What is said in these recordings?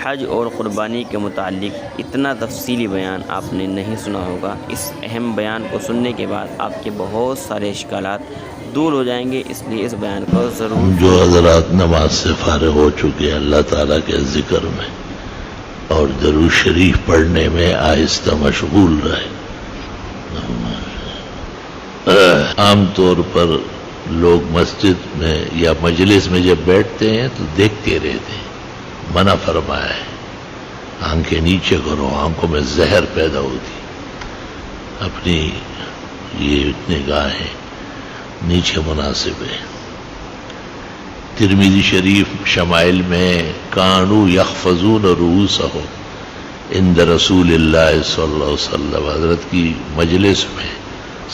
حج اور قربانی کے متعلق اتنا تفصیلی بیان آپ نے نہیں سنا ہوگا۔ اس اہم بیان کو سننے کے بعد آپ کے بہت سارے اشکالات دور ہو جائیں گے، اس لیے اس بیان کو ضرور جو حضرات نماز سے فارغ ہو چکے اللہ تعالیٰ کے ذکر میں اور درود شریف پڑھنے میں آہستہ مشغول رہے۔ عام طور پر لوگ مسجد میں یا مجلس میں جب بیٹھتے ہیں تو دیکھتے رہتے ہیں، منع فرمایا ہے آنکھیں نیچے کرو، آنکھوں میں زہر پیدا ہوتی، اپنی یہ نگاہیں نیچے مناسب ہے۔ ترمذی شریف شمائل میں کانوا یخفضون رؤوسہم عند رسول اللہ صلی اللہ علیہ وسلم، حضرت کی مجلس میں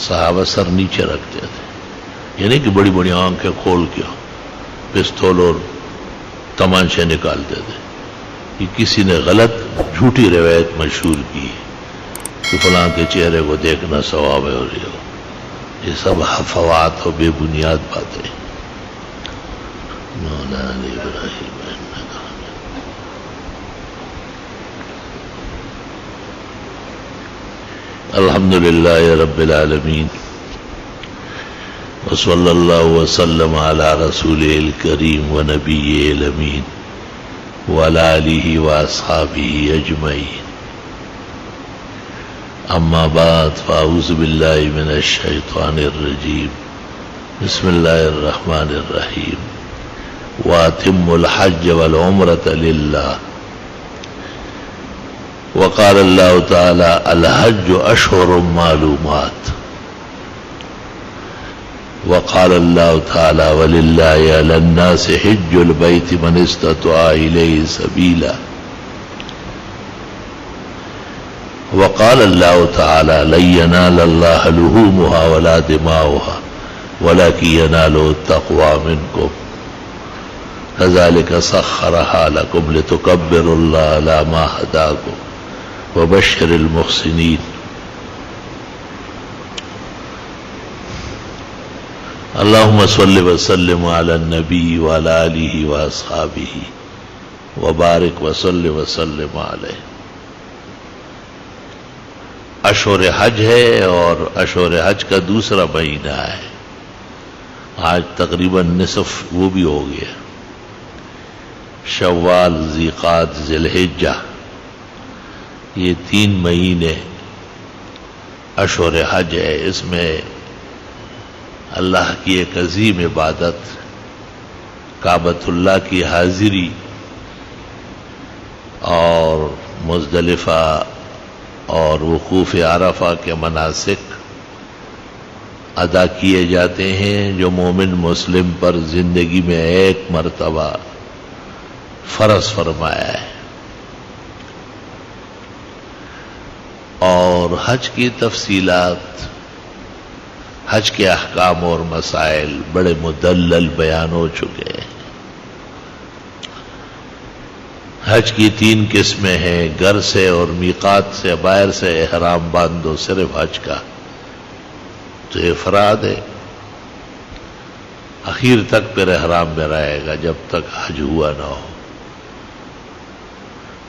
صحابہ سر نیچے رکھتے تھے، یعنی کہ بڑی بڑی آنکھیں کھول کے پستول اور تمانچے نکالتے تھے۔ کہ کسی نے غلط جھوٹی روایت مشہور کی کہ فلاں کے چہرے کو دیکھنا ثواب ہے، اور یہ سب حفوات اور بے بنیاد باتیں۔ مولانا علی ابراہیم الحمدللہ رب العالمین وصلی اللہ وسلم علی رسولہ الکریم ونبیہ الامین وعلی آلہ واصحابہ اجمعین، اما بعد فاعوذ باللہ من الشیطان الرجیم، بسم اللہ الرحمن الرحیم، وَأَتِمُّوا الْحَجَّ وَالْعُمْرَةَ لِلَّهِ، وقال اللہ تعالی الحج اشہر معلومات، وقال اللہ تعالی وللہ علی الناس حج البیت من استطاع الیہ سبیلا، وقال اللہ تعالی لن ینال اللہ لحومها ولا دماؤها ولکن ینالہ التقوی منکم، کذالک سخرها لکم لتکبروا اللہ علی ما ہداکم وبشر المحسنین۔ اللہم صل وسلم علی النبی وعلی آلہ واصحابہ وبارک وسلم وسلم علیہ۔ اشہر حج ہے اور اشہر حج کا دوسرا مہینہ ہے، آج تقریباً نصف وہ بھی ہو گیا، شوال، ذی قعدہ، ذی الحجہ، یہ 3 مہینے اشہر حج ہے۔ اس میں اللہ کی ایک عظیم عبادت کعبۃ اللہ کی حاضری اور مزدلفہ اور وقوف عرفہ کے مناسک ادا کیے جاتے ہیں، جو مومن مسلم پر زندگی میں ایک مرتبہ فرض فرمایا ہے۔ اور حج کی تفصیلات، حج کے احکام اور مسائل بڑے مدلل بیان ہو چکے ہیں۔ حج کی 3 قسمیں ہیں، گھر سے اور میقات سے، باہر سے احرام باندھو صرف حج کا تو افراد ہے، اخیر تک پھر احرام میں رہے گا جب تک حج ہوا نہ ہو۔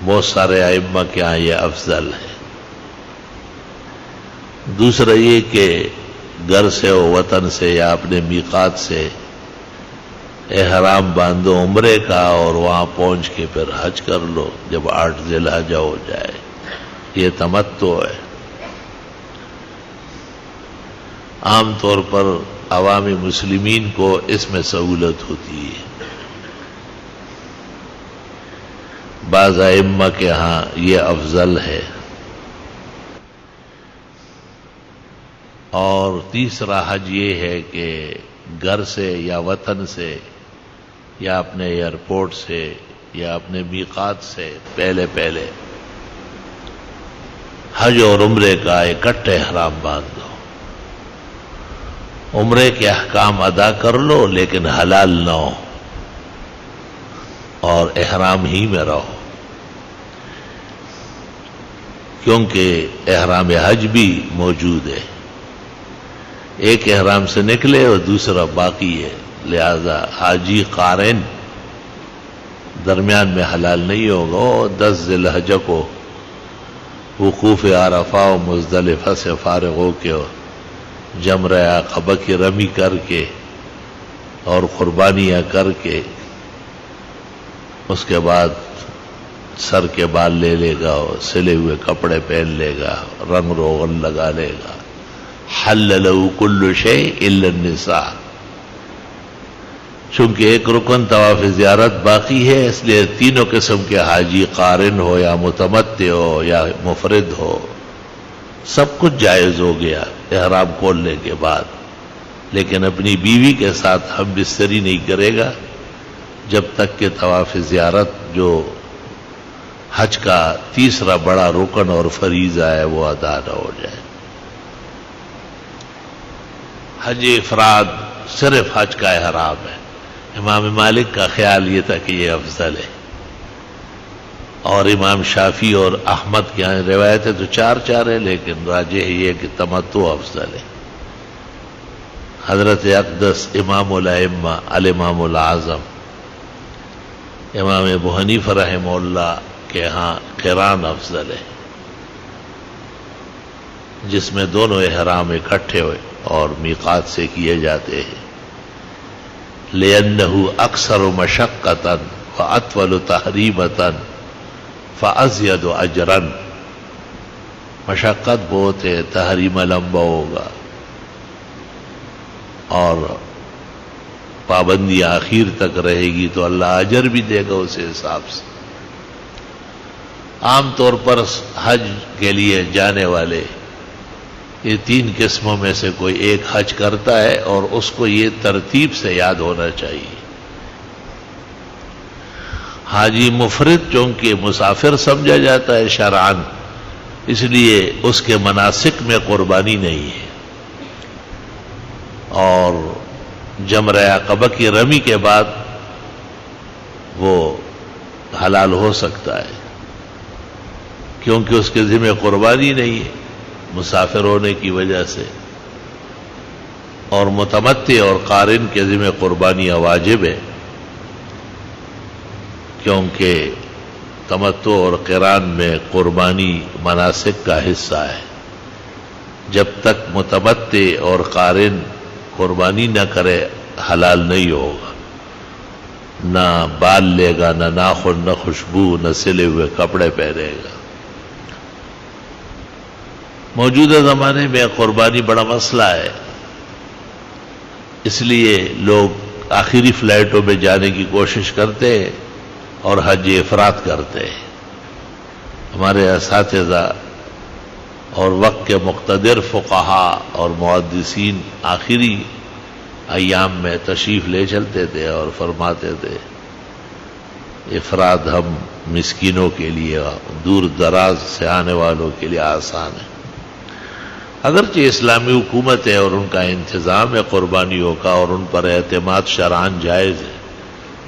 بہت سارے ائمہ کے ہاں یہ افضل ہے۔ دوسرا یہ کہ گھر سے و وطن سے یا اپنے میقات سے احرام باندھو عمرے کا اور وہاں پہنچ کے پھر حج کر لو جب 8 ذی الحجہ ہو جائے، یہ تمتع ہے۔ عام طور پر عوام مسلمین کو اس میں سہولت ہوتی ہے، بعض ائمہ کے ہاں یہ افضل ہے۔ اور تیسرا حج یہ ہے کہ گھر سے یا وطن سے یا اپنے ایئرپورٹ سے یا اپنے میقات سے پہلے حج اور عمرے کا اکٹھے احرام باندھ دو، عمرے کے احکام ادا کر لو لیکن حلال نہ ہو اور احرام ہی میں رہو، کیونکہ احرام حج بھی موجود ہے، ایک احرام سے نکلے اور دوسرا باقی ہے، لہذا حاجی قارن درمیان میں حلال نہیں ہوگا. اور 10 ذی الحجہ کو وقوف عرفہ و مزدلفہ سے فارغ ہو کے جمرہ عقبہ کی رمی کر کے اور قربانیاں کر کے اس کے بعد سر کے بال لے لے گا اور سلے ہوئے کپڑے پہن لے گا, رنگ روغن لگا لے گا. حل له کل شیء الا النساء. چونکہ ایک رکن طواف زیارت باقی ہے, اس لیے تینوں قسم کے حاجی, قارن ہو یا متمتع ہو یا مفرد ہو, سب کچھ جائز ہو گیا احرام کھولنے کے بعد. لیکن اپنی بیوی کے ساتھ ہم بستری نہیں کرے گا جب تک کہ طواف زیارت جو حج کا تیسرا بڑا رکن اور فریضہ ہے وہ ادا نہ ہو جائے. حج افراد صرف حج کا احرام ہے. امام مالک کا خیال یہ تھا کہ یہ افضل ہے, اور امام شافعی اور احمد کے یہاں روایتیں تو 4 ہیں, لیکن راجح یہ کہ تمتع افضل ہے. حضرت اقدس امام الائمہ الامام الاعظم امام ابو حنیفہ رحمہ اللہ کے ہاں قران افضل ہے, جس میں دونوں احرام اکٹھے ہوئے اور میقات سے کیے جاتے ہیں. لِأَنَّهُ أَكْثَرُ مَشَقَّةً وَأَطْوَلُ تَحْرِيمَةً فَأَزْيَدُ أَجْرًا. مشقت بہت ہے, تحریمہ لمبا ہوگا اور پابندی آخر تک رہے گی تو اللہ اجر بھی دے گا اس حساب سے. عام طور پر حج کے لیے جانے والے یہ 3 قسموں میں سے کوئی ایک حج کرتا ہے, اور اس کو یہ ترتیب سے یاد ہونا چاہیے. حاجی مفرد چونکہ مسافر سمجھا جاتا ہے شرعاً, اس لیے اس کے مناسک میں قربانی نہیں ہے, اور جمرہ عقبہ کی رمی کے بعد وہ حلال ہو سکتا ہے, کیونکہ اس کے ذمہ قربانی نہیں ہے مسافر ہونے کی وجہ سے. اور متمتع اور قارن کے ذمہ قربانیاں واجب ہے, کیونکہ تمتع اور قران میں قربانی مناسک کا حصہ ہے. جب تک متمتع اور قارن قربانی نہ کرے حلال نہیں ہوگا. نہ بال لے گا, نہ ناخن, نہ خوشبو, نہ سلے ہوئے کپڑے پہنے گا. موجودہ زمانے میں قربانی بڑا مسئلہ ہے, اس لیے لوگ آخری فلائٹوں میں جانے کی کوشش کرتے ہیں اور حج افراد کرتے ہیں. ہمارے اساتذہ اور وقت کے مقتدر فقہا اور محدثین آخری ایام میں تشریف لے چلتے تھے اور فرماتے تھے افراد ہم مسکینوں کے لیے, دور دراز سے آنے والوں کے لیے آسان ہے. اگرچہ اسلامی حکومت ہے اور ان کا انتظام ہے قربانیوں کا, اور ان پر اعتماد شرعاً جائز ہے,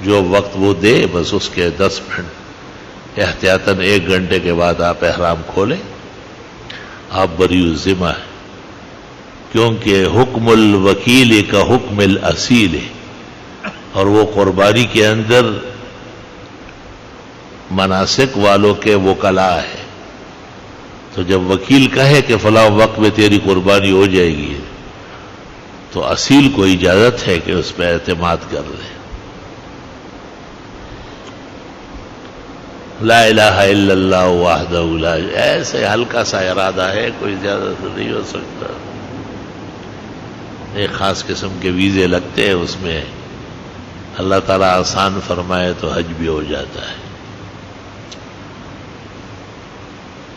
جو وقت وہ دے بس اس کے 10 منٹ احتیاطاً 1 گھنٹے کے بعد آپ احرام کھولیں, آپ بری الذمہ ہے. کیونکہ حکم الوکیل کا حکم الاصیل ہے, اور وہ قربانی کے اندر مناسک والوں کے وکلا ہے. تو جب وکیل کہے کہ فلاں وقت میں تیری قربانی ہو جائے گی, تو اصیل کو اجازت ہے کہ اس پہ اعتماد کر لے. لا الہ الا اللہ وحدہ لا, ایسے ہلکا سا ارادہ ہے, کوئی زیادہ تو نہیں ہو سکتا. ایک خاص قسم کے ویزے لگتے ہیں, اس میں اللہ تعالیٰ آسان فرمائے تو حج بھی ہو جاتا ہے.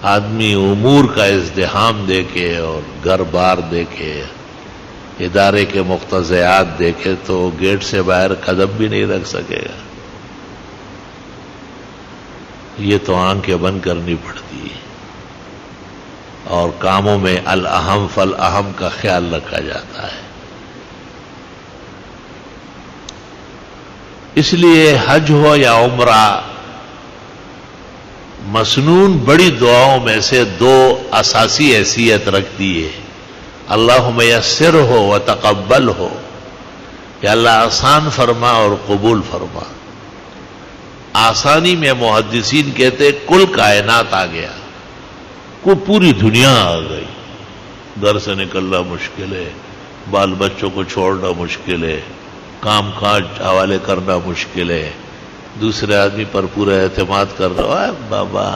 آدمی امور کا ازدحام دیکھے اور گھر بار دیکھے, ادارے کے مقتضیات دیکھے, تو گیٹ سے باہر قدم بھی نہیں رکھ سکے گا. یہ تو آنکھیں بند کرنی پڑتی ہے, اور کاموں میں الاہم فالاہم کا خیال رکھا جاتا ہے. اس لیے حج ہو یا عمرہ, مسنون بڑی دعاؤں میں سے 2 اساسی حیثیت رکھتی ہے. اللہم یسر ہو و تقبل ہو, یا اللہ آسان فرما اور قبول فرما. آسانی میں محدثین کہتے کل کائنات آ گیا، کو پوری دنیا آ گئی، گھر سے نکلنا مشکل ہے، بال بچوں کو چھوڑنا مشکل ہے، کام کاج حوالے کرنا مشکل ہے، دوسرے آدمی پر پورا اعتماد کر رہا ہے، بابا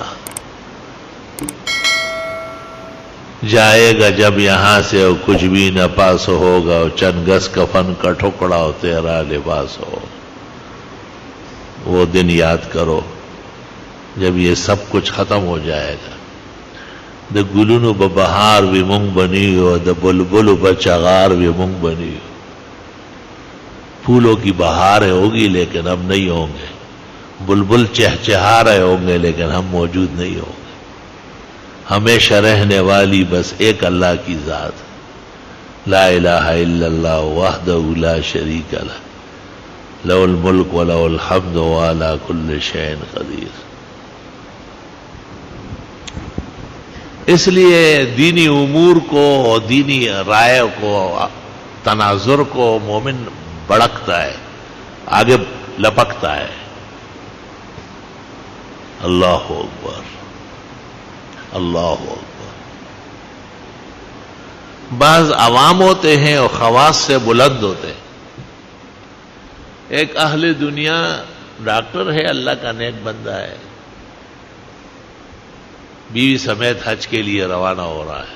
جائے گا جب یہاں سے اور کچھ بھی نہ پاس ہوگا، اور چند گز کفن کا ٹکڑا ہو تیرا لباس ہو، وہ دن یاد کرو جب یہ سب کچھ ختم ہو جائے گا۔ دا گلونو ببہار بھی مونگ بنی ہو، دا بلبلو بچغار بھی مونگ بنی ہو، پھولوں کی بہار ہوگی لیکن ہم نہیں ہوں گے، بلبل چہچہا رہے ہوں گے لیکن ہم موجود نہیں ہوں گے۔ ہمیشہ رہنے والی بس ایک اللہ کی ذات، لا الہ الا اللہ وحدہ لا شریک لہ، لہ الملک ولہ الحمد وعلی کل شیء قدیر۔ اس لیے دینی امور کو اور دینی رائے کو، تناظر کو مومن بڑکتا ہے، آگے لپکتا ہے۔ اللہ اکبر، اللہ اکبر۔ بعض عوام ہوتے ہیں اور خواص سے بلند ہوتے ہیں۔ ایک اہل دنیا ڈاکٹر ہے، اللہ کا نیک بندہ ہے، بیوی سمیت حج کے لیے روانہ ہو رہا ہے،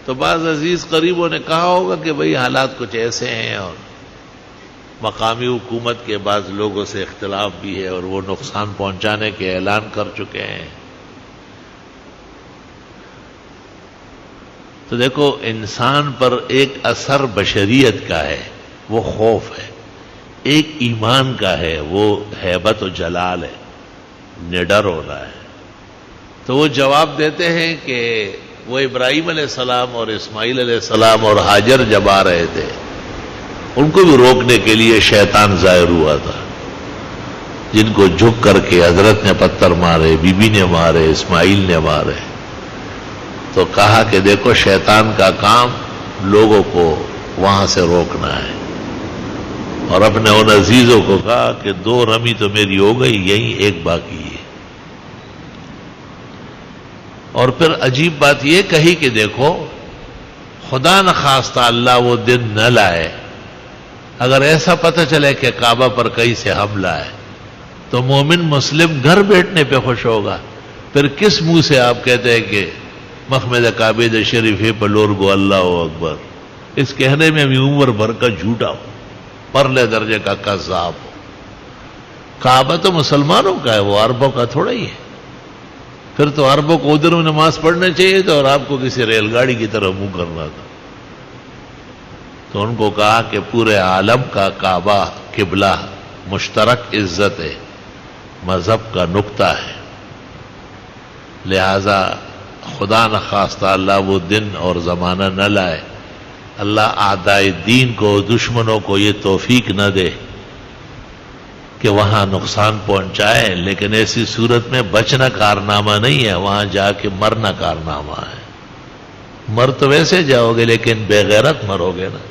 تو بعض عزیز قریبوں نے کہا ہوگا کہ بھئی حالات کچھ ایسے ہیں، اور مقامی حکومت کے بعض لوگوں سے اختلاف بھی ہے، اور وہ نقصان پہنچانے کے اعلان کر چکے ہیں۔ تو دیکھو انسان پر ایک اثر بشریت کا ہے، وہ خوف ہے، ایک ایمان کا ہے، وہ ہیبت و جلال ہے، نڈر ہو رہا ہے۔ تو وہ جواب دیتے ہیں کہ وہ ابراہیم علیہ السلام اور اسماعیل علیہ السلام اور ہاجر جب آ رہے تھے، ان کو بھی روکنے کے لیے شیطان ظاہر ہوا تھا، جن کو جھک کر کے حضرت نے پتھر مارے، بی بی نے مارے، اسماعیل نے مارے۔ تو کہا کہ دیکھو شیطان کا کام لوگوں کو وہاں سے روکنا ہے، اور اپنے ان عزیزوں کو کہا کہ 2 رمی تو میری ہو گئی، یہی ایک باقی ہے۔ اور پھر عجیب بات یہ کہی کہ دیکھو خدا نخواستہ اللہ وہ دن نہ لائے، اگر ایسا پتہ چلے کہ کعبہ پر کہیں سے حملہ ہے تو مومن مسلم گھر بیٹھنے پہ خوش ہوگا، پھر کس منہ سے آپ کہتے ہیں کہ مخمد کعبے دے شریف پر لور گو اللہ اکبر؟ اس کہنے میں بھی عمر بھر کا جھوٹا ہو، پرلے درجے کا کذاب ہو۔ کعبہ تو مسلمانوں کا ہے، وہ عربوں کا تھوڑا ہی ہے، پھر تو عربوں کو ادھر نماز پڑھنا چاہیے تھا اور آپ کو کسی ریل گاڑی کی طرح منہ کرنا تھا۔ تو ان کو کہا کہ پورے عالم کا کعبہ قبلہ مشترک عزت ہے، مذہب کا نقطہ ہے، لہذا خدا نخواستہ اللہ وہ دن اور زمانہ نہ لائے، اللہ اعدائے دین کو، دشمنوں کو یہ توفیق نہ دے کہ وہاں نقصان پہنچائے، لیکن ایسی صورت میں بچنا کارنامہ نہیں ہے، وہاں جا کے مرنا کارنامہ ہے۔ مر تو ویسے جاؤ گے لیکن بے غیرت مرو گے نا۔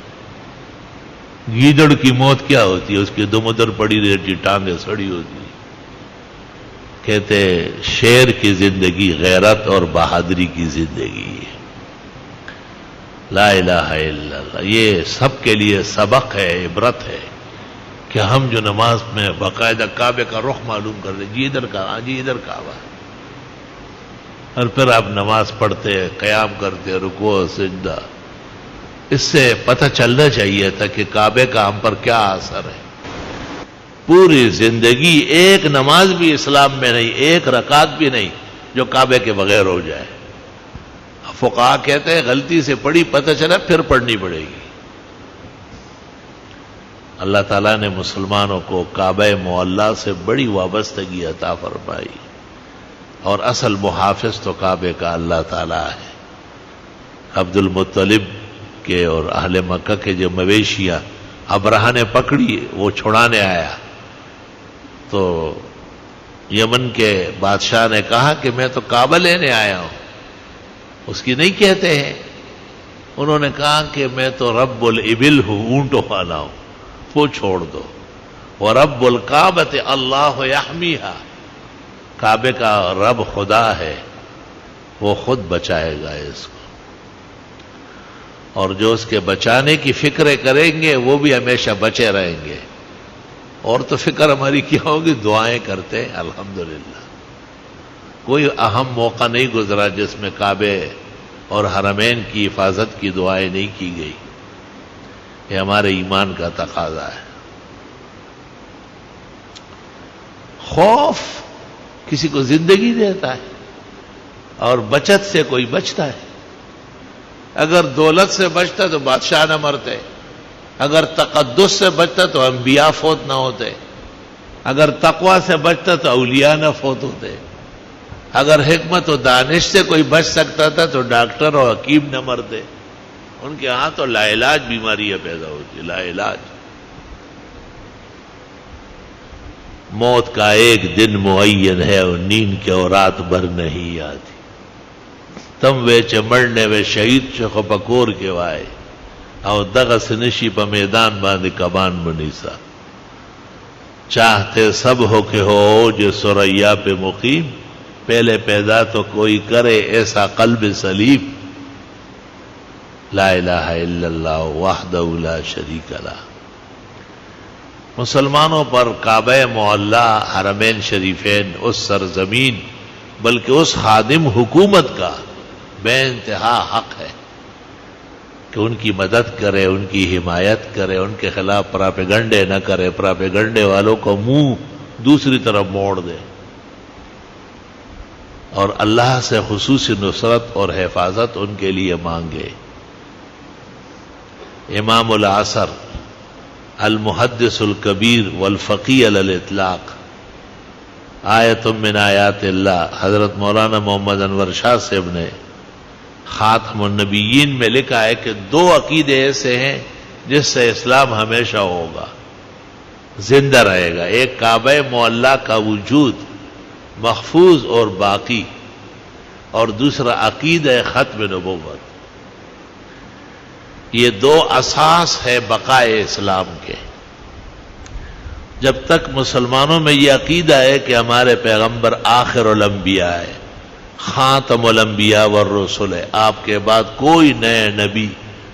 گیدڑ کی موت کیا ہوتی ہے؟ اس کی دم ادھر پڑی رہتی، ٹانگیں سڑی ہوتی۔ کہتے شیر کی زندگی غیرت اور بہادری کی زندگی ہے۔ لا الہ الا اللہ، یہ سب کے لیے سبق ہے، عبرت ہے کہ ہم جو نماز میں باقاعدہ کعبے کا رخ معلوم کر دیں، جی ادھر کا، ہاں جی ادھر کعبہ، اور پھر آپ نماز پڑھتے، قیام کرتے، رکوع سجدہ، اس سے پتہ چلنا چاہیے تھا کہ کعبے کا ہم پر کیا اثر ہے۔ پوری زندگی ایک نماز بھی اسلام میں نہیں، ایک رکعت بھی نہیں جو کعبے کے بغیر ہو جائے۔ فقہا کہتے ہیں غلطی سے پڑھی، پتہ چلا پھر پڑھنی پڑے گی۔ اللہ تعالیٰ نے مسلمانوں کو کعبہ معلیٰ سے بڑی وابستگی عطا فرمائی، اور اصل محافظ تو کعبے کا اللہ تعالیٰ ہے۔ عبد المطلب کے اور اہل مکہ کے جو مویشیاں ابرہہ نے پکڑی، وہ چھڑانے آیا تو یمن کے بادشاہ نے کہا کہ میں تو کعبہ لینے آیا ہوں، اس کی نہیں کہتے ہیں۔ انہوں نے کہا کہ میں تو رب الابل ہوں، اونٹوں والا ہوں، وہ چھوڑ دو۔ وَرَبُّ الْكَعْبَةِ اللہ یحمیہا، کعبے کا رب خدا ہے، وہ خود بچائے گا اس کو، اور جو اس کے بچانے کی فکریں کریں گے وہ بھی ہمیشہ بچے رہیں گے۔ اور تو فکر ہماری کیا ہوگی؟ دعائیں کرتے ہیں الحمدللہ۔ کوئی اہم موقع نہیں گزرا جس میں کعبے اور حرمین کی حفاظت کی دعائیں نہیں کی گئی۔ یہ ہمارے ایمان کا تقاضا ہے۔ خوف کسی کو زندگی دیتا ہے، اور بچت سے کوئی بچتا ہے۔ اگر دولت سے بچتا تو بادشاہ نہ مرتے، اگر تقدس سے بچتا تو انبیاء فوت نہ ہوتے، اگر تقوی سے بچتا تو اولیاء نہ فوت ہوتے، اگر حکمت و دانش سے کوئی بچ سکتا تھا تو ڈاکٹر اور حکیم نہ مرتے۔ ان کے ہاں تو لا علاج بیماریاں پیدا ہوتی، لا علاج۔ موت کا ایک دن معین ہے اور نیند کے اور رات بھر نہیں آتی۔ تم وے چمڑنے وے شہید چخ پکور کے وائے او دغس نشی پا میدان باندھ کبان منیسا، چاہتے سب ہو کہ ہو جو سریا پہ مقیم، پہلے پیدا تو کوئی کرے ایسا قلب سلیم۔ لا الہ الا اللہ وحدہ لا شریک لہ۔ مسلمانوں پر کعبہ معلیٰ، حرمین شریفین، اس سرزمین بلکہ اس خادم حکومت کا بے انتہا حق ہے کہ ان کی مدد کرے، ان کی حمایت کرے، ان کے خلاف پراپیگنڈے نہ کرے، پراپیگنڈے والوں کو منہ دوسری طرف موڑ دے، اور اللہ سے خصوصی نصرت اور حفاظت ان کے لیے مانگے۔ امام العصر، المحدث الکبیر والفقی علی الاطلاق، آیت من آیات اللہ، حضرت مولانا محمد انور شاہ صاحب نے خاتم النبیین میں لکھا ہے کہ دو عقیدے ایسے ہیں جس سے اسلام ہمیشہ ہوگا، زندہ رہے گا۔ ایک کعبہ معلیٰ کا وجود محفوظ اور باقی، اور دوسرا عقیدہ ختم نبوت۔ یہ دو اساس ہے بقائے اسلام کے۔ جب تک مسلمانوں میں یہ عقیدہ ہے کہ ہمارے پیغمبر آخر الانبیاء ہے، خاتم الانبیاء والرسل ہے، آپ کے بعد کوئی نئے نبی،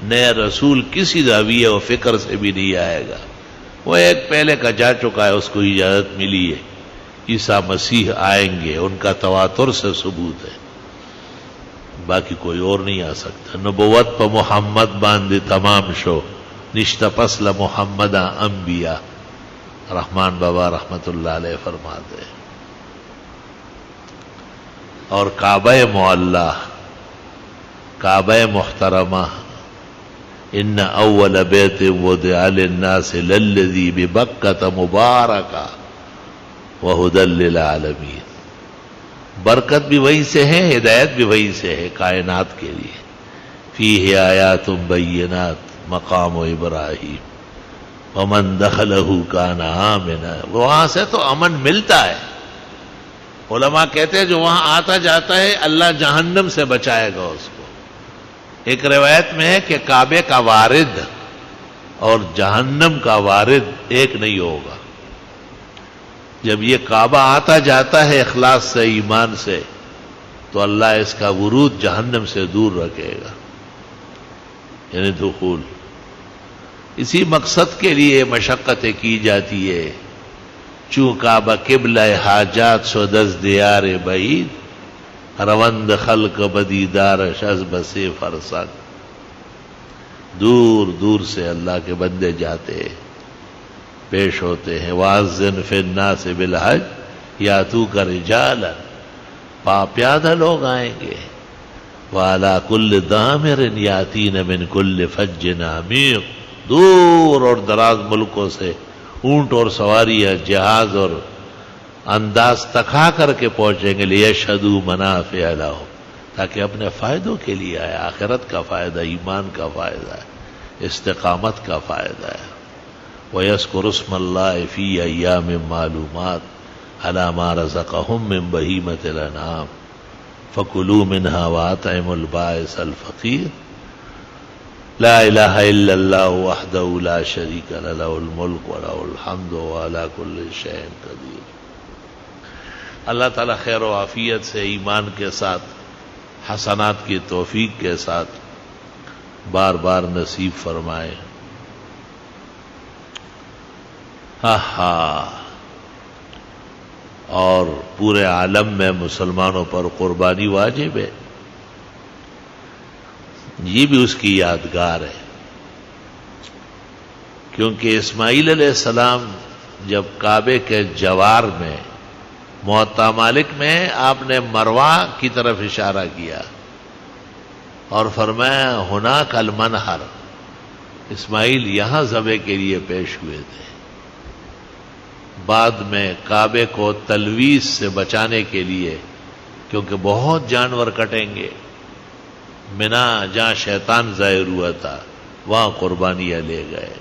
نئے رسول کسی رویے و فکر سے بھی نہیں آئے گا۔ وہ ایک پہلے کا جا چکا ہے، اس کو اجازت ملی ہے، عیسیٰ مسیح آئیں گے، ان کا تواتر سے ثبوت ہے، باقی کوئی اور نہیں آ سکتا۔ نبوت پہ محمد باندھ تمام شو، نشتہ پسل محمد انبیاء، رحمان بابا رحمت اللہ علیہ فرماتے ہیں۔ اور کعبہ معلیٰ، کعبہ محترمہ، ان اول بیت وضع للناس للذی ببکۃ مبارکہ وہدی للعالمین، برکت بھی وہی سے ہے، ہدایت بھی وہی سے ہے کائنات کے لیے۔ فیہ آیات بینات مقام ابراہیم ومن دخلہ کان آمنا، وہاں سے تو امن ملتا ہے۔ علماء کہتے ہیں جو وہاں آتا جاتا ہے اللہ جہنم سے بچائے گا اس کو۔ ایک روایت میں ہے کہ کعبے کا وارد اور جہنم کا وارد ایک نہیں ہوگا۔ جب یہ کعبہ آتا جاتا ہے اخلاص سے، ایمان سے، تو اللہ اس کا ورود جہنم سے دور رکھے گا، یعنی دخول۔ اسی مقصد کے لیے مشقتیں کی جاتی ہے۔ چوں کعبہ قبلہ حاجات سودز دیار بعید، روند خلق بدیدارش از بسے فرسک، دور دور سے اللہ کے بندے جاتے پیش ہوتے ہیں۔ وَأَذِّنْ فِي النَّاسِ بِالْحَجِّ یَأْتُوکَ رِجَالًا، پیادہ لوگ آئیں گے۔ وَعَلَىٰ كُلِّ ضَامِرٍ یَأْتِینَ مِنْ كُلِّ فَجٍّ عَمِیقٍ، دور اور دراز ملکوں سے اونٹ اور سواریاں، جہاز اور انداز تکھا کر کے پہنچیں گے، لِيَشْهَدُوا مَنَافِعَ لَهُمْ، تاکہ اپنے فائدوں کے لیے آئے، آخرت کا فائدہ، ایمان کا فائدہ ہے، استقامت کا فائدہ ہے۔ وَيَذْكُرُ اسْمَ اللَّهِ فِي أَيَّامٍ مَّعْلُومَاتٍ عَلَىٰ مَا رَزَقَهُم مِّن بَهِیمَةِ الْأَنْعَامِ فَكُلُوا مِنْهَا وَأَطْعِمُوا الْبَائِسَ الْفَقِیرَ۔ لا الہ الا اللہ وحدہ لا شریک لہ لہ الملک ولہ الحمد وهو علی کل شیء قدیر۔ اللہ تعالیٰ خیر و عافیت سے، ایمان کے ساتھ، حسنات کی توفیق کے ساتھ بار بار نصیب فرمائے۔ اور پورے عالم میں مسلمانوں پر قربانی واجب ہے، یہ بھی اس کی یادگار ہے، کیونکہ اسماعیل علیہ السلام جب کعبے کے جوار میں معطا مالک میں آپ نے مروا کی طرف اشارہ کیا اور فرمایا ہناک المنحر، اسماعیل یہاں ذبح کے لیے پیش ہوئے تھے۔ بعد میں کعبے کو تلویث سے بچانے کے لیے، کیونکہ بہت جانور کٹیں گے، منا جہاں شیطان ظاہر ہوا تھا وہاں قربانیاں لے گئے۔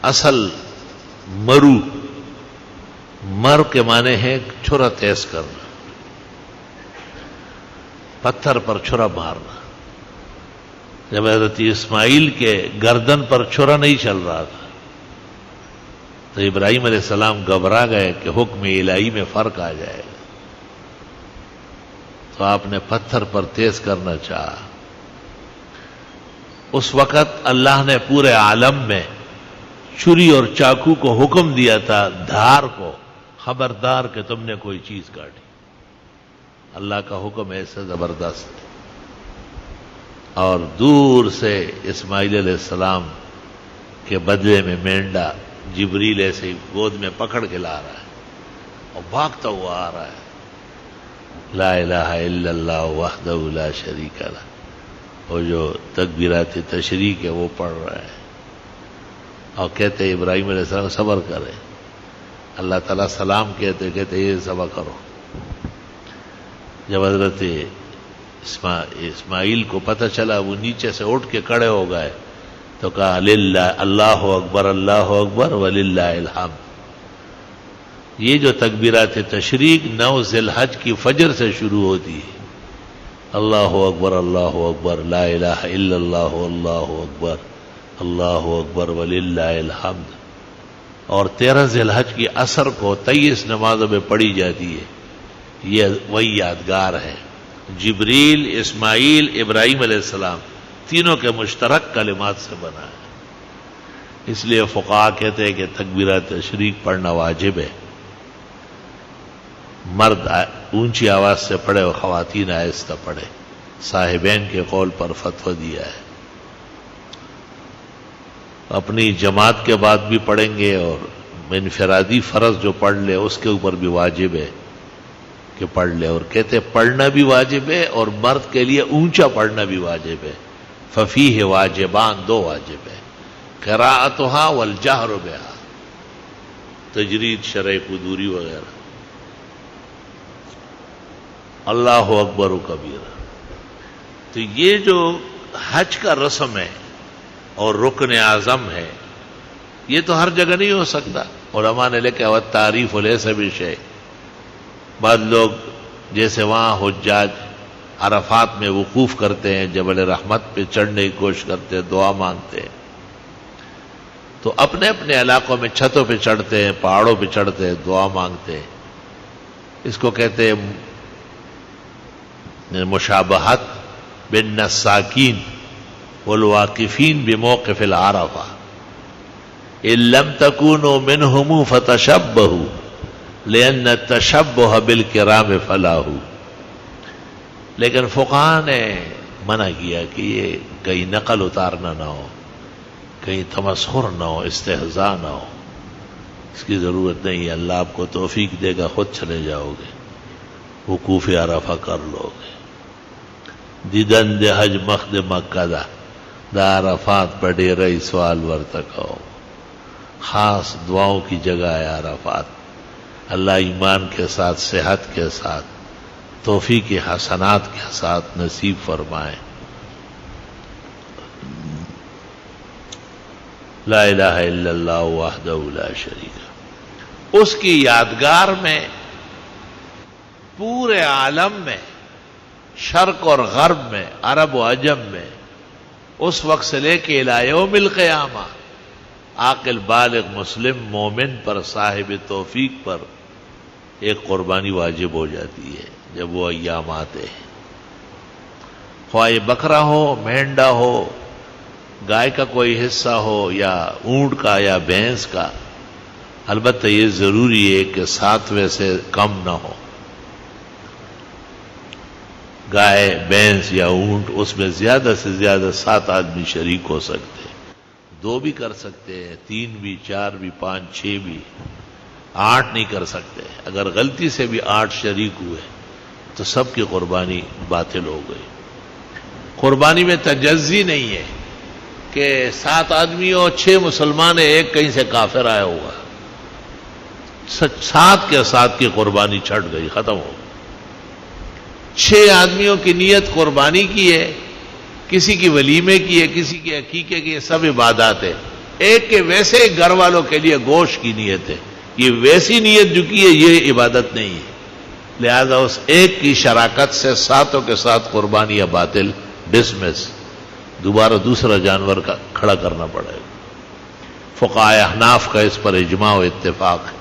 اصل مر کے معنی ہے چھرا تیز کرنا، پتھر پر چھرا مارنا۔ جب حضرت اسماعیل کے گردن پر چھرا نہیں چل رہا تھا تو ابراہیم علیہ السلام گھبرا گئے کہ حکم الہی میں فرق آ جائے گا، تو آپ نے پتھر پر تیز کرنا چاہا۔ اس وقت اللہ نے پورے عالم میں چھری اور چاقو کو حکم دیا تھا، دھار کو خبردار کہ تم نے کوئی چیز کاٹی۔ اللہ کا حکم ایسے زبردست ہے۔ اور دور سے اسماعیل علیہ السلام کے بدلے میں مینڈا جبریل ایسے ہی گود میں پکڑ کے لا رہا ہے اور بھاگتا ہوا آ رہا ہے۔ لا الہ الا اللہ وحدہ لا شریک لہ، وہ جو تکبیرات تشریق ہے وہ پڑھ رہا ہے اور کہتے ابراہیم علیہ السلام صبر کرے۔ اللہ تعالیٰ سلام کہتے یہ صبر کرو۔ جب حضرت اسماعیل کو پتہ چلا وہ نیچے سے اٹھ کے کھڑے ہو گئے تو کہا للہ اللہ اکبر وللہ الحمد۔ یہ جو تکبیرات تشریق 9 ذی الحج کی فجر سے شروع ہوتی ہے، اللہ اکبر لا الہ الا اللہ اکبر وللہ الحمد، اور 13 ذی الحج کی عصر کو 23 نمازوں میں پڑھی جاتی ہے۔ یہ وہی یادگار ہے، جبریل، اسماعیل، ابراہیم علیہ السلام تینوں کے مشترک کلمات سے بنا ہے۔ اس لیے فقہا کہتے ہیں کہ تکبیرات تشریق پڑھنا واجب ہے، مرد اونچی آواز سے پڑھے اور خواتین آہستہ پڑھے۔ صاحبین کے قول پر فتویٰ دیا ہے، اپنی جماعت کے بعد بھی پڑھیں گے اور انفرادی فرض جو پڑھ لے اس کے اوپر بھی واجب ہے کہ پڑھ لے، اور کہتے پڑھنا بھی واجب ہے اور مرد کے لیے اونچا پڑھنا بھی واجب ہے۔ ففیہ واجبان، 2 واجب ہے، قراءتها والجہر بہا، تجرید، شرح قدوری وغیرہ۔ اللہ اکبر کبیرہ۔ تو یہ جو حج کا رسم ہے اور رکن اعظم ہے، یہ تو ہر جگہ نہیں ہو سکتا۔ علماء نے لکھا ہوا تعریف لیس بشیء، بعض لوگ جیسے وہاں حجاج عرفات میں وقوف کرتے ہیں، جبل رحمت پہ چڑھنے کی کوشش کرتے ہیں، دعا مانگتے ہیں، تو اپنے اپنے علاقوں میں چھتوں پہ چڑھتے ہیں، پہاڑوں پہ چڑھتے ہیں، دعا مانگتے ہیں۔ اس کو کہتے ہیں مشابہت بالنساکین والواقفین بموقف العرفہ، ان لم تکونوا منہم فتشبہوا لأن التشبہ بالکرام فلاح۔ لیکن فقہاء نے منع کیا کہ یہ کہیں نقل اتارنا نہ ہو، کہیں تمسخر نہ ہو، استہزاء نہ ہو، اس کی ضرورت نہیں ہے۔ اللہ آپ کو توفیق دے گا، خود چلے جاؤ گے، وقوف عرفہ کر لو گے۔ دیدن دے حج مخد مکہ دا عرفات بڑے رئی سوال ورتکو، خاص دعاؤں کی جگہ ہے عرفات۔ اللہ ایمان کے ساتھ، صحت کے ساتھ، توفیق حسنات کے ساتھ نصیب فرمائے۔ لا الہ الا اللہ وحدہ لا شریک۔ اس کی یادگار میں پورے عالم میں، شرق اور غرب میں، عرب و عجم میں اس وقت سے لے کے الی یوم القیامہ عاقل بالغ مسلم مومن پر صاحب توفیق پر ایک قربانی واجب ہو جاتی ہے جب وہ ایام آتے ہیں، خواہ یہ بکرا ہو، مینڈا ہو، گائے کا کوئی حصہ ہو، یا اونٹ کا یا بھینس کا۔ البتہ یہ ضروری ہے کہ 7ویں سے کم نہ ہو۔ گائے، بھینس یا اونٹ، اس میں زیادہ سے زیادہ 7 آدمی شریک ہو سکتے ہیں، 2 بھی کر سکتے ہیں، 3 بھی، 4 بھی، 5، 6 بھی، 8 نہیں کر سکتے۔ اگر غلطی سے بھی 8 شریک ہوئے تو سب کی قربانی باطل ہو گئی۔ قربانی میں تجزی نہیں ہے کہ 7 آدمی اور 6 مسلمان ہیں، ایک کہیں سے کافر آیا ہوا، 7 کے 7 کی قربانی چھٹ گئی، ختم ہو گئی۔ 6 آدمیوں کی نیت قربانی کی ہے، کسی کی ولیمے کی ہے، کسی کی عقیقے کی ہے، سب عبادات ہے۔ ایک کے ویسے گھر والوں کے لیے گوشت کی نیت ہے، یہ ویسی نیت جو کی ہے یہ عبادت نہیں ہے، لہذا اس ایک کی شراکت سے 7 کے 7 قربانی یا باطل، ڈسمس، دوبارہ دوسرا جانور کا کھڑا کرنا پڑے گا۔ فقہاء احناف کا اس پر اجماع و اتفاق ہے۔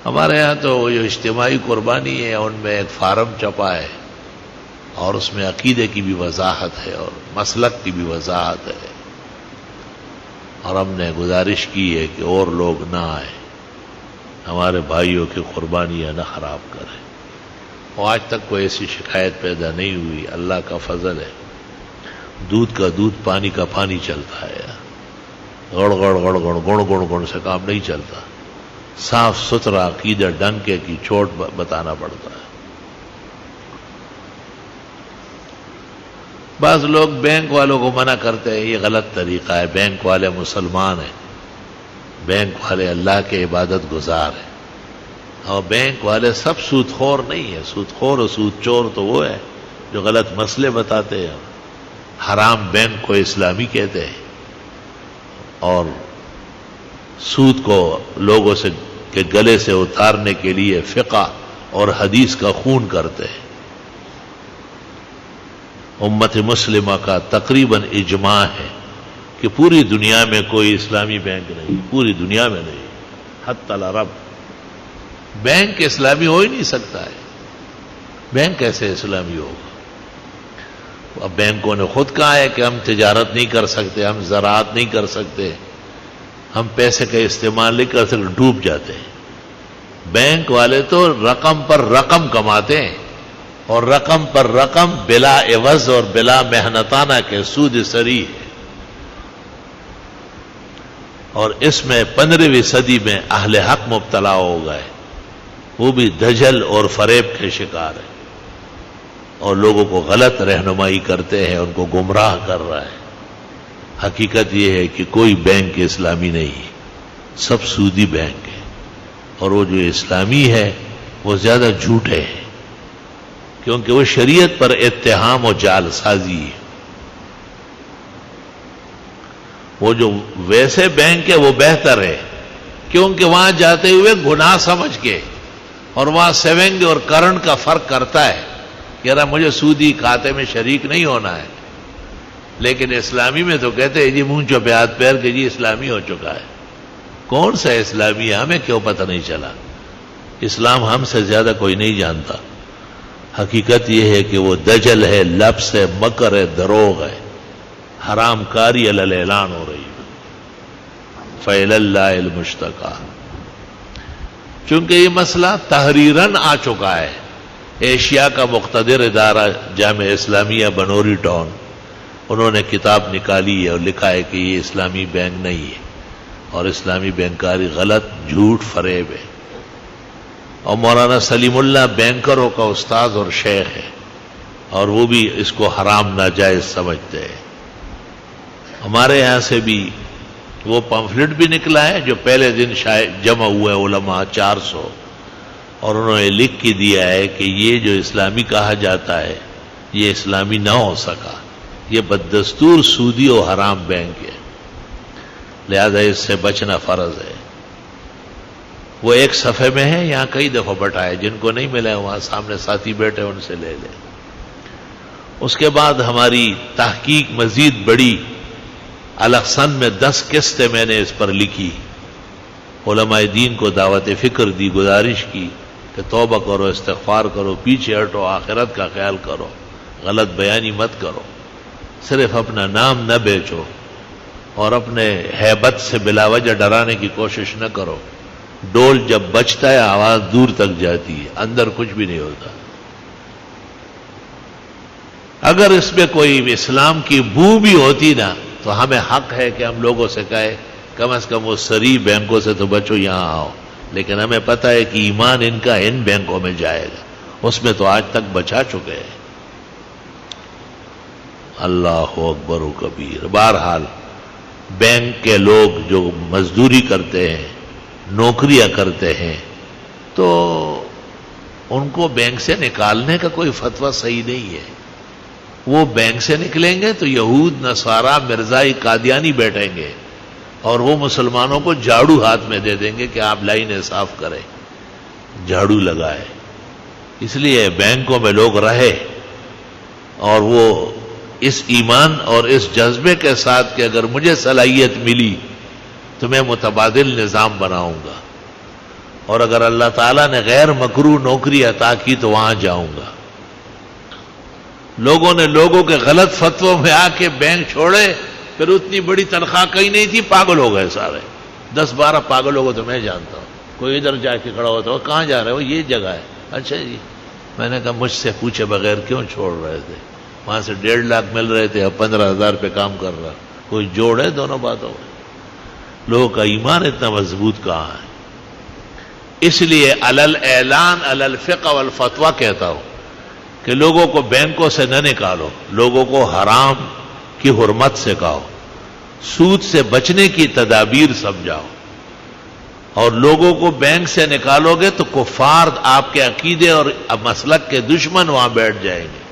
ہمارے ہاں تو جو اجتماعی قربانی ہے ان میں ایک فارم چھپا ہے اور اس میں عقیدے کی بھی وضاحت ہے اور مسلک کی بھی وضاحت ہے، اور ہم نے گزارش کی ہے کہ اور لوگ نہ آئیں، ہمارے بھائیوں کی قربانیاں نہ خراب کریں۔ اور آج تک کوئی ایسی شکایت پیدا نہیں ہوئی، اللہ کا فضل ہے۔ دودھ کا دودھ، پانی کا پانی چلتا ہے، گڑ گڑ گڑ گڑ گڑ گڑ گڑ سے کام نہیں چلتا، صاف ستھرا عقیدہ ڈنکے کی چوٹ بتانا پڑتا ہے۔ بعض لوگ بینک والوں کو منع کرتے ہیں، یہ غلط طریقہ ہے۔ بینک والے مسلمان ہیں، بینک والے اللہ کے عبادت گزار ہیں، اور بینک والے سب سود خور نہیں ہے۔ سود خور اور سود چور تو وہ ہے جو غلط مسئلے بتاتے ہیں، حرام بینک کو اسلامی کہتے ہیں، اور سود کو لوگوں سے کے گلے سے اتارنے کے لیے فقہ اور حدیث کا خون کرتے ہیں۔ امت مسلمہ کا تقریباً اجماع ہے کہ پوری دنیا میں کوئی اسلامی بینک نہیں، پوری دنیا میں نہیں، حتی العرب۔ بینک اسلامی ہو ہی نہیں سکتا ہے، بینک کیسے اسلامی ہوگا؟ اب بینکوں نے خود کہا ہے کہ ہم تجارت نہیں کر سکتے، ہم زراعت نہیں کر سکتے، ہم پیسے کا استعمال نہیں کر سکتے، ڈوب جاتے ہیں۔ بینک والے تو رقم پر رقم کماتے ہیں، اور رقم پر رقم بلا عوض اور بلا محنتانہ کے سود سری ہے، اور اس میں 15ویں صدی میں اہل حق مبتلا ہو گئے، وہ بھی دجل اور فریب کے شکار ہیں، اور لوگوں کو غلط رہنمائی کرتے ہیں، ان کو گمراہ کر رہا ہے۔ حقیقت یہ ہے کہ کوئی بینک اسلامی نہیں ہے، سب سودی بینک ہے، اور وہ جو اسلامی ہے وہ زیادہ جھوٹے ہیں، کیونکہ وہ شریعت پر اتہام و جال سازی ہے۔ وہ جو ویسے بینک ہے وہ بہتر ہے، کیونکہ وہاں جاتے ہوئے گناہ سمجھ کے، اور وہاں سیونگ اور کرنٹ کا فرق کرتا ہے کہ یار مجھے سودی کھاتے میں شریک نہیں ہونا ہے۔ لیکن اسلامی میں تو کہتے ہیں جی منہ پہ ہاتھ پیر کہ جی اسلامی ہو چکا ہے۔ کون سا اسلامی ہے؟ ہمیں کیوں پتہ نہیں چلا؟ اسلام ہم سے زیادہ کوئی نہیں جانتا۔ حقیقت یہ ہے کہ وہ دجل ہے، لبس ہے، مکر ہے، دروغ ہے، حرام کاری علی الاعلان ہو رہی ہے۔ فإلی اللہ المشتکا۔ چونکہ یہ مسئلہ تحریراً آ چکا ہے، ایشیا کا مقتدر ادارہ جامعہ اسلامیہ بنوری ٹاؤن، انہوں نے کتاب نکالی ہے اور لکھا ہے کہ یہ اسلامی بینک نہیں ہے، اور اسلامی بینکاری غلط، جھوٹ، فریب ہے۔ اور مولانا سلیم اللہ بینکروں کا استاد اور شیخ ہے، اور وہ بھی اس کو حرام ناجائز سمجھتے ہیں۔ ہمارے یہاں سے بھی وہ پمفلٹ بھی نکلا ہے جو پہلے دن شاید جمع ہوئے علماء 400، اور انہوں نے لکھ کے دیا ہے کہ یہ جو اسلامی کہا جاتا ہے یہ اسلامی نہ ہو سکا، یہ بددستور سودی اور حرام بینک ہے، لہذا اس سے بچنا فرض ہے۔ وہ ایک صفحے میں ہے، یہاں کئی دفعہ بٹائے، جن کو نہیں ملا ہے وہاں سامنے ساتھی بیٹھے ان سے لے لیں۔ اس کے بعد ہماری تحقیق مزید بڑی، الاحسن میں 10 قسطیں میں نے اس پر لکھی، علماء دین کو دعوت فکر دی، گزارش کی کہ توبہ کرو، استغفار کرو، پیچھے ہٹو، آخرت کا خیال کرو، غلط بیانی مت کرو، صرف اپنا نام نہ بیچو اور اپنے ہیبت سے بلا وجہ ڈرانے کی کوشش نہ کرو۔ ڈول جب بجتا ہے آواز دور تک جاتی ہے، اندر کچھ بھی نہیں ہوتا۔ اگر اس میں کوئی اسلام کی بو بھی ہوتی نا تو ہمیں حق ہے کہ ہم لوگوں سے کہے کم از کم وہ سری بینکوں سے تو بچو، یہاں آؤ، لیکن ہمیں پتہ ہے کہ ایمان ان کا ان بینکوں میں جائے گا، اس میں تو آج تک بچا چکے ہیں۔ اللہ اکبر و کبیر۔ بہرحال بینک کے لوگ جو مزدوری کرتے ہیں، نوکریاں کرتے ہیں، تو ان کو بینک سے نکالنے کا کوئی فتویٰ صحیح نہیں ہے۔ وہ بینک سے نکلیں گے تو یہود، نصارہ، مرزائی، قادیانی بیٹھیں گے اور وہ مسلمانوں کو جھاڑو ہاتھ میں دے دیں گے کہ آپ لائنیں صاف کریں، جھاڑو لگائے۔ اس لیے بینکوں میں لوگ رہے اور وہ اس ایمان اور اس جذبے کے ساتھ کہ اگر مجھے صلاحیت ملی تو میں متبادل نظام بناؤں گا، اور اگر اللہ تعالیٰ نے غیر مکروہ نوکری عطا کی تو وہاں جاؤں گا۔ لوگوں نے لوگوں کے غلط فتووں میں آ کے بینک چھوڑے، پھر اتنی بڑی تنخواہ کہیں نہیں تھی، پاگل ہو گئے سارے۔ 10-12 پاگلوں کو تو میں جانتا ہوں۔ کوئی ادھر جا کے کھڑا ہوتا ہو، کہاں جا رہے ہو؟ یہ جگہ ہے۔ اچھا جی۔ میں نے کہا مجھ سے پوچھے بغیر کیوں چھوڑ رہے تھے؟ وہاں سے 1.5 لاکھ مل رہے تھے، اب 15,000 پہ کام کر رہا۔ کوئی جوڑ ہے دونوں باتوں میں؟ لوگوں کا ایمان اتنا مضبوط کہاں ہے؟ اس لیے علل اعلان علل فقہ والفتویٰ کہتا ہوں کہ لوگوں کو بینکوں سے نہ نکالو، لوگوں کو حرام کی حرمت سے کہو، سود سے بچنے کی تدابیر سمجھاؤ، اور لوگوں کو بینک سے نکالو گے تو کفار آپ کے عقیدے اور مسلک کے دشمن وہاں بیٹھ جائیں گے،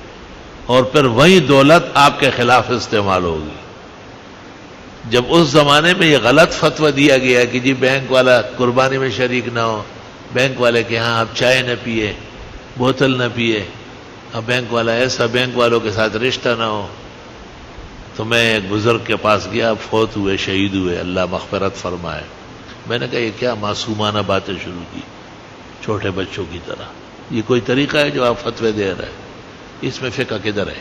اور پھر وہی دولت آپ کے خلاف استعمال ہوگی۔ جب اس زمانے میں یہ غلط فتویٰ دیا گیا کہ جی بینک والا قربانی میں شریک نہ ہو، بینک والے کے ہاں آپ چائے نہ پیے، بوتل نہ پیے، اب بینک والا ایسا، بینک والوں کے ساتھ رشتہ نہ ہو، تو میں ایک بزرگ کے پاس گیا، فوت ہوئے، شہید ہوئے، اللہ مغفرت فرمائے۔ میں نے کہا یہ کیا معصومانہ باتیں شروع کی، چھوٹے بچوں کی طرح؟ یہ کوئی طریقہ ہے جو آپ فتوے دے رہے ہیں؟ اس میں فقہ کدھر ہے؟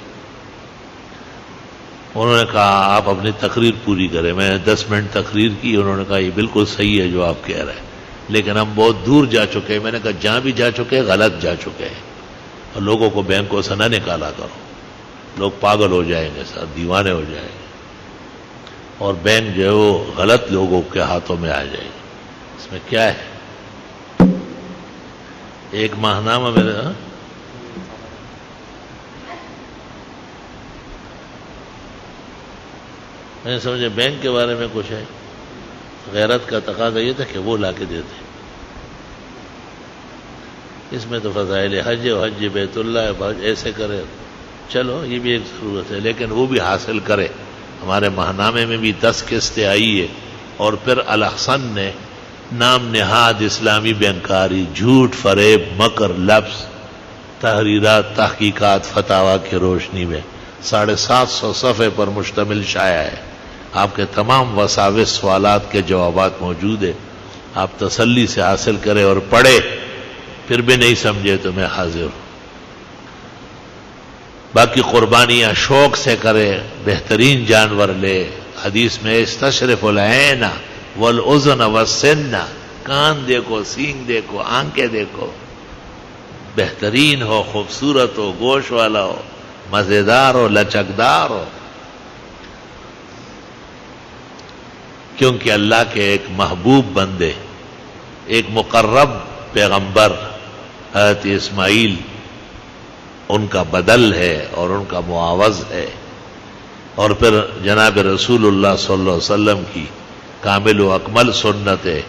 انہوں نے کہا آپ اپنی تقریر پوری کریں۔ میں نے 10 منٹ تقریر کی، انہوں نے کہا یہ بالکل صحیح ہے جو آپ کہہ رہے ہیں، لیکن ہم بہت دور جا چکے ہیں۔ میں نے کہا جہاں بھی جا چکے ہیں غلط جا چکے ہیں، اور لوگوں کو بینکوں سے نہ نکالا کرو، لوگ پاگل ہو جائیں گے، ساتھ دیوانے ہو جائیں گے، اور بینک جو ہے وہ غلط لوگوں کے ہاتھوں میں آ جائے گی۔ اس میں کیا ہے؟ ایک ماہنامہ میرے میں سمجھے بینک کے بارے میں کچھ ہے۔ غیرت کا تقاضا یہ تھا کہ وہ لا کے دیتے۔ اس میں تو فضائل حج و حج بیت اللہ ایسے کرے، چلو یہ بھی ایک ضرورت ہے، لیکن وہ بھی حاصل کرے۔ ہمارے ماہنامے میں بھی 10 قسطیں آئی ہے، اور پھر الاحسن نے نام نہاد اسلامی بینکاری، جھوٹ، فریب، مکر، لفظ، تحریرات، تحقیقات، فتاویٰ کی روشنی میں 750 صفحے پر مشتمل شائع ہے۔ آپ کے تمام وساوس سوالات کے جوابات موجود ہیں، آپ تسلی سے حاصل کریں اور پڑھیں۔ پھر بھی نہیں سمجھے تو میں حاضر ہوں۔ باقی قربانیاں شوق سے کرے، بہترین جانور لے۔ حدیث میں استشرف العین والاذن والسن، کان دیکھو، سینگ دیکھو، آنکھیں دیکھو، بہترین ہو، خوبصورت ہو، گوشت والا ہو، مزیدار ہو، لچکدار ہو، کیونکہ اللہ کے ایک محبوب بندے، ایک مقرب پیغمبر حضرت اسماعیل ان کا بدل ہے اور ان کا معاوض ہے، اور پھر جناب رسول اللہ صلی اللہ علیہ وسلم کی کامل و اکمل سنت ہے۔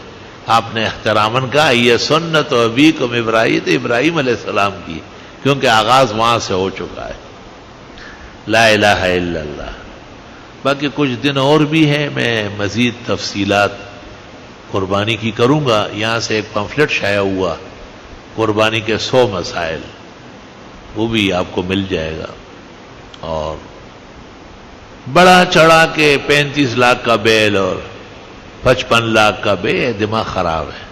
آپ نے احتراماً کہا یہ سنت ابیکم ابراہیم علیہ السلام کی، کیونکہ آغاز وہاں سے ہو چکا ہے۔ لا الہ الا اللہ۔ باقی کچھ دن اور بھی ہیں، میں مزید تفصیلات قربانی کی کروں گا۔ یہاں سے ایک پمفلٹ شائع ہوا قربانی کے 100 مسائل، وہ بھی آپ کو مل جائے گا۔ اور بڑا چڑھا کے 35 لاکھ کا بیل اور 55 لاکھ کا بیل، دماغ خراب ہے۔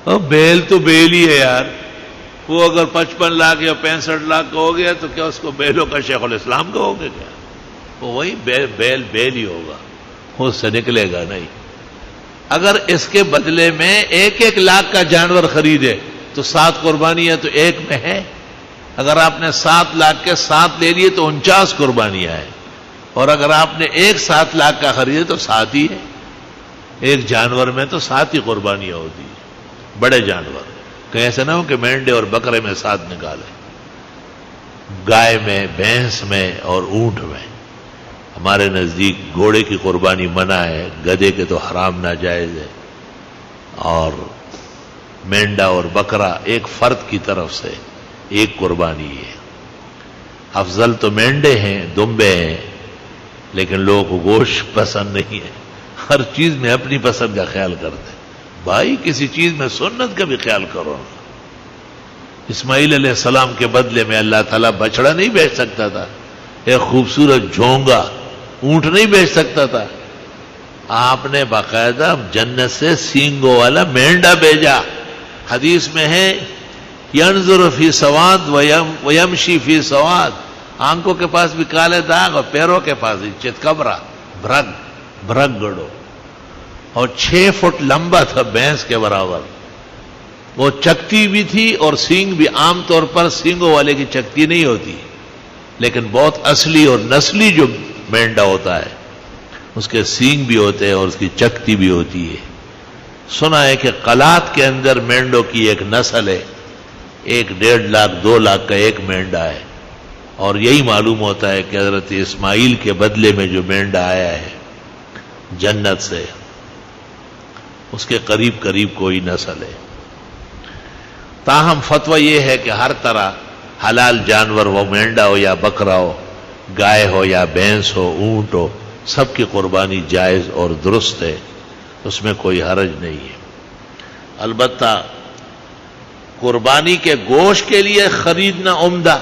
اور بیل تو بیل ہی ہے یار، وہ اگر 55 لاکھ یا 65 لاکھ کا ہو گیا تو کیا اس کو بیلوں کا شیخ الاسلام کا ہوگا کیا؟ وہ وہی بیل ہی ہوگا، اس سے نکلے گا نہیں۔ اگر اس کے بدلے میں 1 لاکھ کا جانور خریدے تو 7 قربانیاں تو ایک میں ہے۔ اگر آپ نے 7 لاکھ کے 7 لے لیے تو 49 قربانیاں ہیں، اور اگر آپ نے 7 لاکھ کا خریدے تو 7 ہی ہے۔ ایک جانور میں تو 7 ہی قربانیاں ہوتی ہیں، بڑے جانور، کہیں ایسا نہ ہو کہ مینڈے اور بکرے میں 7 نکالے۔ گائے میں، بھینس میں اور اونٹ میں۔ ہمارے نزدیک گھوڑے کی قربانی منع ہے، گدھے کے تو حرام ناجائز ہے، اور مینڈا اور بکرا ایک فرد کی طرف سے ایک قربانی ہے۔ افضل تو مینڈے ہیں، دمبے ہیں، لیکن لوگوں کو گوشت پسند نہیں ہے، ہر چیز میں اپنی پسند کا خیال کرتے ہیں۔ بھائی کسی چیز میں سنت کا بھی خیال کرو۔ اسماعیل علیہ السلام کے بدلے میں اللہ تعالیٰ بچڑا نہیں بیچ سکتا تھا؟ ایک خوبصورت جھونگا اونٹ نہیں بیچ سکتا تھا؟ آپ نے باقاعدہ جنت سے سینگوں والا مینڈا بھیجا۔ حدیث میں ہے ینظر فی سواد ویمشی فی سواد، آنکھوں کے پاس بھی کالے داغ اور پیروں کے پاس بھی چتکبرا، بھرگ گڑو، اور 6 فٹ لمبا تھا، بھینس کے برابر۔ وہ چکتی بھی تھی اور سینگ بھی، عام طور پر سینگوں والے کی چکتی نہیں ہوتی، لیکن بہت اصلی اور نسلی جو مینڈا ہوتا ہے اس کے سینگ بھی ہوتے ہیں اور اس کی چکتی بھی ہوتی ہے۔ سنا ہے کہ قلات کے اندر مینڈوں کی ایک نسل ہے، 1.5 لاکھ 2 لاکھ کا ایک مینڈا ہے، اور یہی معلوم ہوتا ہے کہ حضرت اسماعیل کے بدلے میں جو مینڈا آیا ہے جنت سے، اس کے قریب کوئی نسل ہے۔ تاہم فتویٰ یہ ہے کہ ہر طرح حلال جانور، وہ مینڈا ہو یا بکرا ہو، گائے ہو یا بھینس ہو، اونٹ ہو، سب کی قربانی جائز اور درست ہے، اس میں کوئی حرج نہیں ہے۔ البتہ قربانی کے گوشت کے لیے خریدنا عمدہ،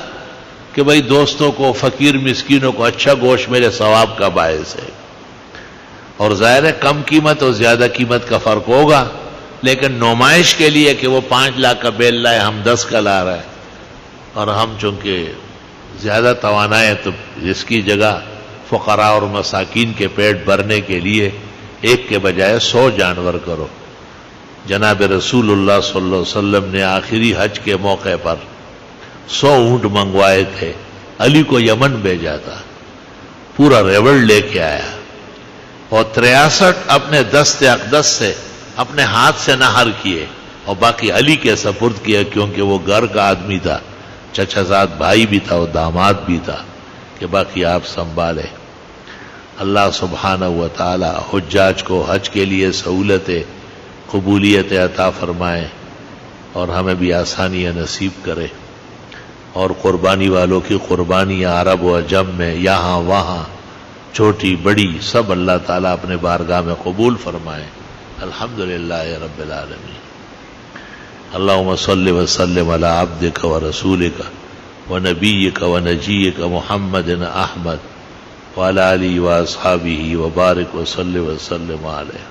کہ بھئی دوستوں کو، فقیر مسکینوں کو اچھا گوشت میرے ثواب کا باعث ہے، اور ظاہر ہے کم قیمت اور زیادہ قیمت کا فرق ہوگا، لیکن نمائش کے لیے کہ وہ 5 لاکھ کا بیل لائے، ہم 10 کا لا رہے ہیں، اور ہم چونکہ زیادہ توانائی ہے تو اس کی جگہ فقراء اور مساکین کے پیٹ بھرنے کے لیے 1 کے بجائے 100 جانور کرو۔ جناب رسول اللہ صلی اللہ علیہ وسلم نے آخری حج کے موقع پر 100 اونٹ منگوائے تھے، علی کو یمن بھیجا تھا، پورا ریوڑ لے کے آیا، اور 63 اپنے دست اقدس سے اپنے ہاتھ سے نہر کیے، اور باقی علی کے سپرد کیا، کیونکہ وہ گھر کا آدمی تھا، چچا زاد بھائی بھی تھا اور داماد بھی تھا، کہ باقی آپ سنبھالے۔ اللہ سبحانہ و تعالی حجاج کو حج کے لیے سہولت قبولیت عطا فرمائے، اور ہمیں بھی آسانیاں نصیب کرے، اور قربانی والوں کی قربانیاں عرب و عجم میں، یہاں وہاں، چھوٹی بڑی، سب اللہ تعالیٰ اپنے بارگاہ میں قبول فرمائے۔ الحمدللہ رب العالمین۔ اللہم صلی وسلم علی عبدک و رسولک و نبیک و نجیک محمد احمد وعلی آلہ و اصحابہ وبارک وسلم وسلم علیہ۔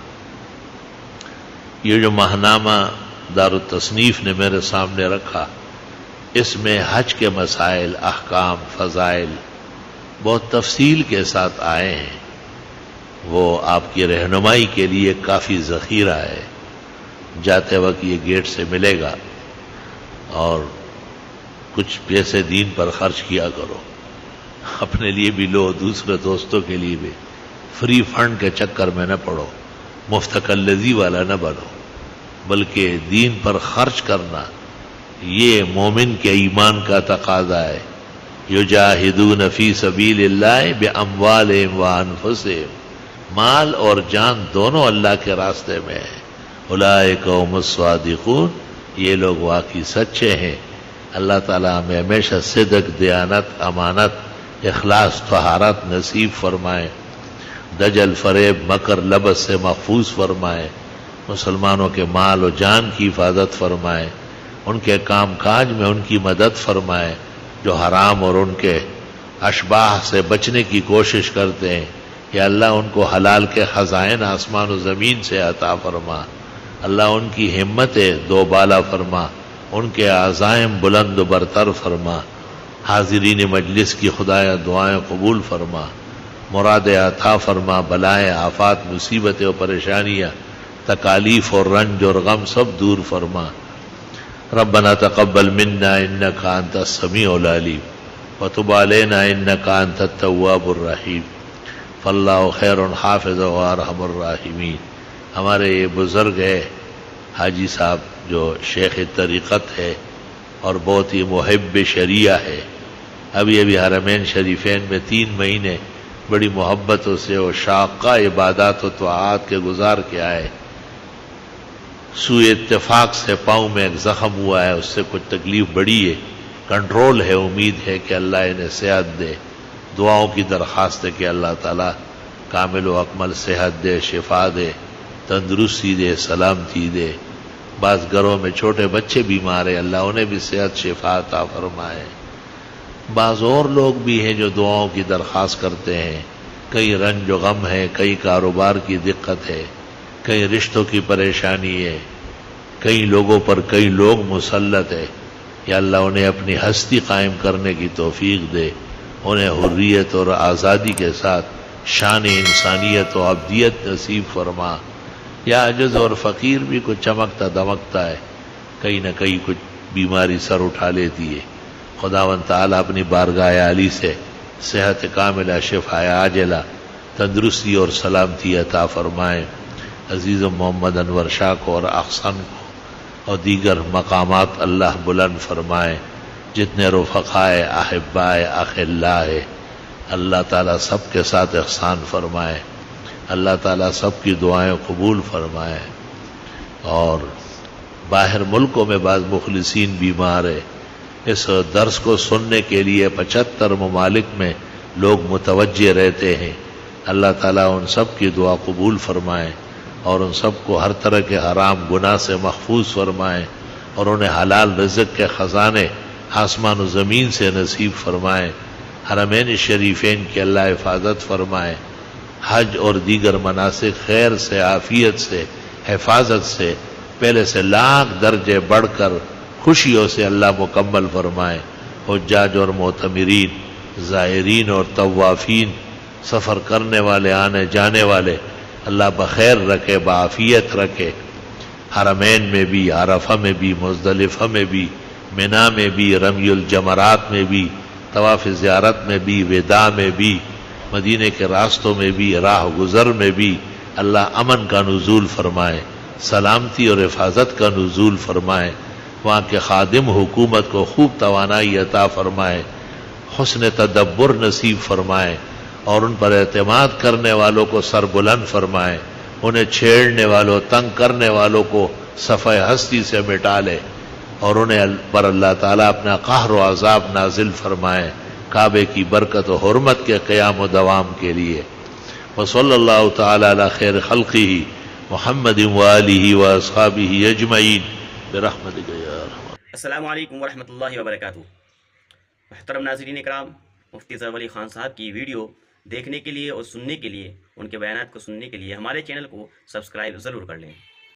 یہ جو ماہنامہ دارالتصنیف نے میرے سامنے رکھا، اس میں حج کے مسائل، احکام، فضائل بہت تفصیل کے ساتھ آئے ہیں، وہ آپ کی رہنمائی کے لیے کافی ذخیرہ ہے۔ جاتے وقت یہ گیٹ سے ملے گا، اور کچھ پیسے دین پر خرچ کیا کرو، اپنے لیے بھی لو، دوسرے دوستوں کے لیے بھی۔ فری فنڈ کے چکر میں نہ پڑو، مفتقلذی والا نہ بنو، بلکہ دین پر خرچ کرنا یہ مومن کے ایمان کا تقاضا ہے۔ یجاہدون فی سبیل اللہ باموالہم وانفسہم، مال اور جان دونوں اللہ کے راستے میں ہے۔ اولئک هم الصادقون، یہ لوگ واقعی سچے ہیں۔ اللہ تعالیٰ ہمیں ہمیشہ صدق، دیانت، امانت، اخلاص، طہارت نصیب فرمائے، دجل، فریب، مکر، لبس سے محفوظ فرمائے، مسلمانوں کے مال و جان کی حفاظت فرمائے، ان کے کام کاج میں ان کی مدد فرمائے، جو حرام اور ان کے اشباح سے بچنے کی کوشش کرتے ہیں، یا اللہ ان کو حلال کے خزائن آسمان و زمین سے عطا فرما، اللہ ان کی ہمت دو بالا فرما، ان کے عزائم بلند و برتر فرما، حاضرین مجلس کی خدایا دعائیں قبول فرما، مراد عطا فرما، بلائیں آفات مصیبتیں اور پریشانیاں تکالیف اور رنج اور غم سب دور فرما۔ ربنا تقبل منا انک انت السمیع العلیم وتب علینا انک انت التواب الرحیم فاللہ خیر حافظ و ارحم الراحمین۔ ہمارے یہ بزرگ ہے حاجی صاحب جو شیخ طریقت ہے اور بہت ہی محب شریعہ ہے، ابھی حرمین شریفین میں 3 مہینے بڑی محبتوں سے اور شاقہ عبادات و طاعات کے گزار کے آئے۔ سوئے اتفاق سے پاؤں میں ایک زخم ہوا ہے، اس سے کچھ تکلیف بڑی ہے، کنٹرول ہے، امید ہے کہ اللہ انہیں صحت دے۔ دعاؤں کی درخواست ہے کہ اللہ تعالیٰ کامل و اکمل صحت دے، شفا دے، تندرستی دے، سلامتی دے۔ بعض گھروں میں چھوٹے بچے بیمار ہیں، اللہ انہیں بھی صحت شفا عطا فرمائے۔ بعض اور لوگ بھی ہیں جو دعاؤں کی درخواست کرتے ہیں، کئی رنج و غم ہے، کئی کاروبار کی دقت ہے، کئی رشتوں کی پریشانی ہے، کئی لوگوں پر کئی لوگ مسلط ہے، یا اللہ انہیں اپنی ہستی قائم کرنے کی توفیق دے، انہیں حریت اور آزادی کے ساتھ شان انسانیت و عبدیت نصیب فرما۔ یا عجز اور فقیر بھی کچھ چمکتا دمکتا ہے، کہیں نہ کہیں کچھ بیماری سر اٹھا لیتی ہے، خداوند تعالیٰ اپنی بارگاہ عالی سے صحت کاملہ، شفا عاجلہ، تندرستی اور سلامتی عطا فرمائے۔ عزیز محمد انور شاہ کو اور احسن کو اور دیگر مقامات اللہ بلند فرمائے۔ جتنے رفقائے احبائے اخلاء اللہ تعالیٰ سب کے ساتھ احسان فرمائے، اللہ تعالیٰ سب کی دعائیں قبول فرمائے۔ اور باہر ملکوں میں بعض مخلصین بیمار ہے، اس درس کو سننے کے لیے 75 ممالک میں لوگ متوجہ رہتے ہیں، اللہ تعالیٰ ان سب کی دعا قبول فرمائے اور ان سب کو ہر طرح کے حرام گناہ سے محفوظ فرمائے اور انہیں حلال رزق کے خزانے آسمان و زمین سے نصیب فرمائے۔ حرمین شریفین کی اللہ حفاظت فرمائے، حج اور دیگر مناسک خیر سے، عافیت سے، حفاظت سے پہلے سے لاکھ درجے بڑھ کر خوشیوں سے اللہ مکمل فرمائے۔ حجاج اور معتمرین، زائرین اور طوافین، سفر کرنے والے، آنے جانے والے اللہ بخیر رکھے، بعافیت رکھے۔ حرمین میں بھی، عرفہ میں بھی، مزدلفہ میں بھی، منا میں بھی، رمی الجمرات میں بھی، طواف زیارت میں بھی، وداع میں بھی، مدینے کے راستوں میں بھی، راہ گزر میں بھی اللہ امن کا نزول فرمائے، سلامتی اور حفاظت کا نزول فرمائے۔ وہاں کے خادم حکومت کو خوب توانائی عطا فرمائے، حسن تدبر نصیب فرمائے اور ان پر اعتماد کرنے والوں کو سر بلند فرمائے، انہیں چھیڑنے والوں، تنگ کرنے والوں کو صفحہ ہستی سے مٹا لے اور انہیں پر اللہ تعالیٰ اپنا قہر و عذاب نازل فرمائے، کعبے کی برکت و حرمت کے قیام و دوام کے لیے۔ وصلی اللہ تعالیٰ علی خیر خلقہ محمد وآلہ واصحابہ اجمعین برحمتک یا ارحم۔ السلام علیکم ورحمۃ اللہ وبرکاتہ۔ محترم ناظرین اکرام، مفتی ظفر علی خان صاحب کی ویڈیو دیکھنے کے لیے اور سننے کے لیے، ان کے بیانات کو سننے کے لیے ہمارے چینل کو سبسکرائب ضرور کر لیں۔